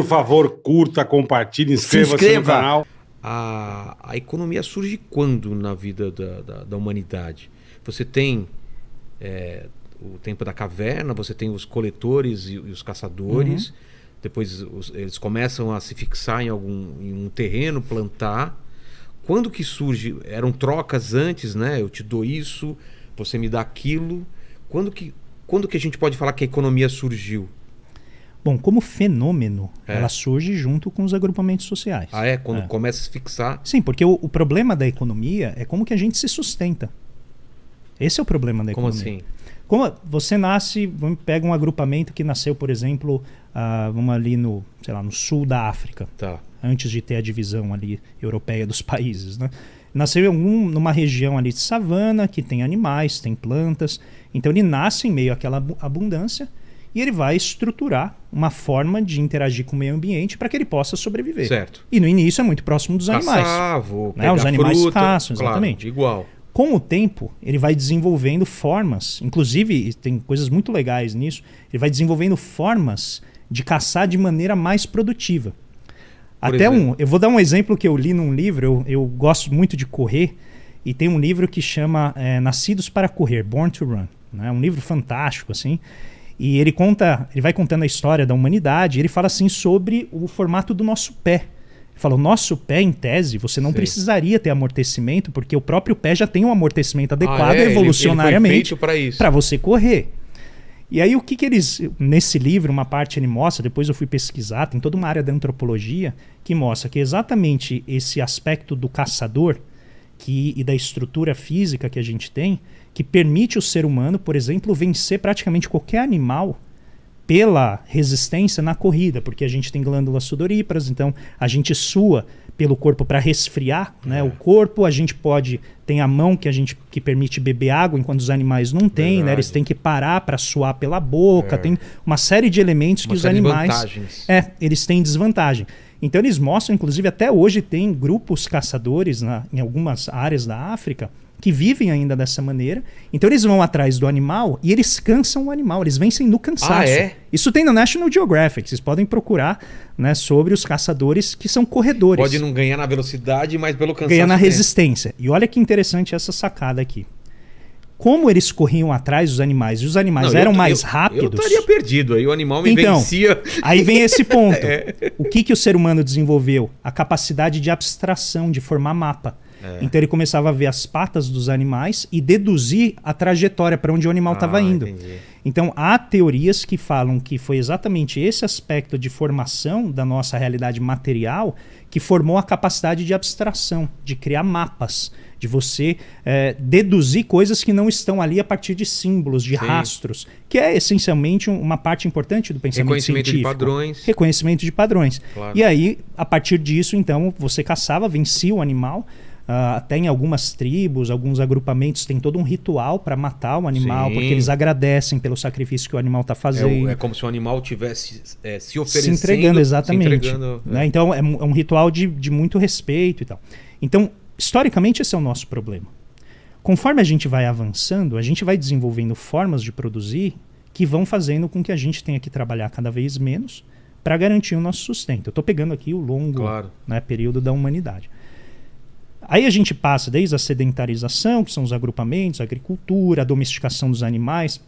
por favor, curta, compartilhe, inscreva-se no canal. A economia surge quando na vida da humanidade? Você tem o tempo da caverna, você tem os coletores e os caçadores, depois eles começam a se fixar em um terreno, plantar. Quando que surge? Eram trocas antes, né? Eu te dou isso, você me dá aquilo. Quando que a gente pode falar que a economia surgiu? Bom, como fenômeno, ela surge junto com os agrupamentos sociais. Quando começa a se fixar? Sim, porque o problema da economia é como que a gente se sustenta. Esse é o problema da economia. Como assim? Como você nasce, pega um agrupamento que nasceu, por exemplo, vamos ali no sul da África, antes de ter a divisão ali europeia dos países, né? Nasceu numa região ali de savana, que tem animais, tem plantas. Então ele nasce em meio àquela abundância e ele vai estruturar uma forma de interagir com o meio ambiente para que ele possa sobreviver. Certo. E no início é muito próximo dos animais. Né? Os animais fruta, caçam, exatamente. Claro, igual. Com o tempo, ele vai desenvolvendo formas, inclusive tem coisas muito legais nisso, ele vai desenvolvendo formas de caçar de maneira mais produtiva. Eu vou dar um exemplo que eu li num livro, eu gosto muito de correr, e tem um livro que chama Nascidos para Correr, Born to Run. É um livro fantástico, assim, e ele vai contando a história da humanidade, e ele fala assim sobre o formato do nosso pé. Ele fala, o nosso pé, em tese, você não precisaria ter amortecimento, porque o próprio pé já tem um amortecimento adequado evolucionariamente para você correr. E aí o que eles, nesse livro, uma parte ele mostra, depois eu fui pesquisar, tem toda uma área da antropologia que mostra que exatamente esse aspecto do caçador e da estrutura física que a gente tem, que permite o ser humano, por exemplo, vencer praticamente qualquer animal pela resistência na corrida, porque a gente tem glândulas sudoríparas, então a gente sua pelo corpo para resfriar, né, o corpo, a gente tem a mão que permite beber água enquanto os animais não têm, né, eles têm que parar para suar pela boca, tem uma série de elementos que os animais eles têm desvantagem. Então eles mostram, inclusive até hoje tem grupos caçadores em algumas áreas da África que vivem ainda dessa maneira. Então eles vão atrás do animal e eles cansam o animal, eles vencem no cansaço. Isso tem no National Geographic, vocês podem procurar, né, sobre os caçadores que são corredores. Pode não ganhar na velocidade, mas pelo cansaço. Ganha na resistência. E olha que interessante essa sacada aqui. Como eles corriam atrás dos animais e os animais eram mais rápidos... Eu estaria perdido, aí o animal me vencia. Aí vem esse ponto. O que o ser humano desenvolveu? A capacidade de abstração, de formar mapa. Então ele começava a ver as patas dos animais e deduzir a trajetória para onde o animal estava indo. Entendi. Então há teorias que falam que foi exatamente esse aspecto de formação da nossa realidade material que formou a capacidade de abstração, de criar mapas, de você deduzir coisas que não estão ali a partir de símbolos, de rastros, que é essencialmente uma parte importante do pensamento científico. De padrões. Reconhecimento de padrões. Claro. E aí, a partir disso, então, você caçava, vencia o animal. Até em algumas tribos, alguns agrupamentos tem todo um ritual para matar o animal, porque eles agradecem pelo sacrifício que o animal está fazendo. É como se o animal tivesse se oferecendo. Se entregando, exatamente. Se entregando, né? Então é um ritual de muito respeito e tal. Então, historicamente, esse é o nosso problema. Conforme a gente vai avançando, a gente vai desenvolvendo formas de produzir que vão fazendo com que a gente tenha que trabalhar cada vez menos para garantir o nosso sustento. Eu estou pegando aqui o longo período da humanidade. Aí a gente passa desde a sedentarização, que são os agrupamentos, a agricultura, a domesticação dos animais.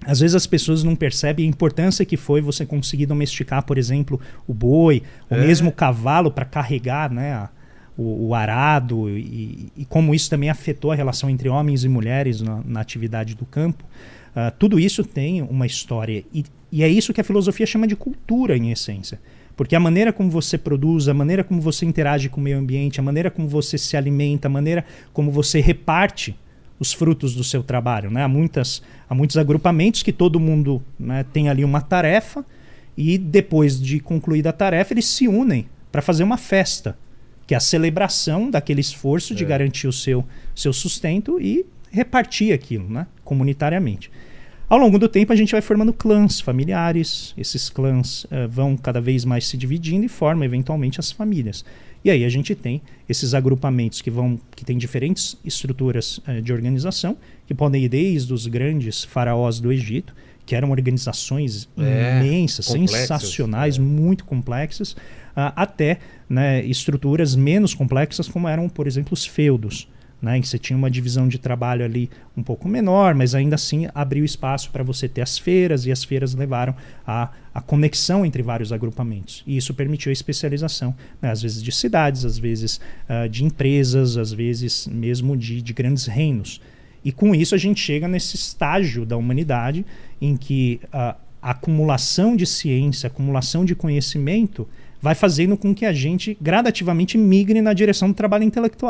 Às vezes as pessoas não percebem a importância que foi você conseguir domesticar, por exemplo, o boi, ou mesmo o cavalo para carregar, né, o arado, e como isso também afetou a relação entre homens e mulheres na atividade do campo. Tudo isso tem uma história. E é isso que a filosofia chama de cultura, em essência. Porque a maneira como você produz, a maneira como você interage com o meio ambiente, a maneira como você se alimenta, a maneira como você reparte os frutos do seu trabalho, né? Há muitos agrupamentos que todo mundo, né, tem ali uma tarefa e depois de concluída a tarefa eles se unem para fazer uma festa, que é a celebração daquele esforço de garantir o seu sustento e repartir aquilo, né, comunitariamente. Ao longo do tempo a gente vai formando clãs familiares, esses clãs vão cada vez mais se dividindo e formam eventualmente as famílias. E aí a gente tem esses agrupamentos que têm diferentes estruturas de organização, que podem ir desde os grandes faraós do Egito, que eram organizações imensas, complexas, sensacionais, muito complexas, até, né, estruturas menos complexas, como eram, por exemplo, os feudos, né, em que você tinha uma divisão de trabalho ali um pouco menor, mas ainda assim abriu espaço para você ter as feiras, e as feiras levaram a conexão entre vários agrupamentos. E isso permitiu a especialização, né, às vezes de cidades, às vezes de empresas, às vezes mesmo de grandes reinos. E com isso a gente chega nesse estágio da humanidade em que a acumulação de ciência, a acumulação de conhecimento vai fazendo com que a gente gradativamente migre na direção do trabalho intelectual.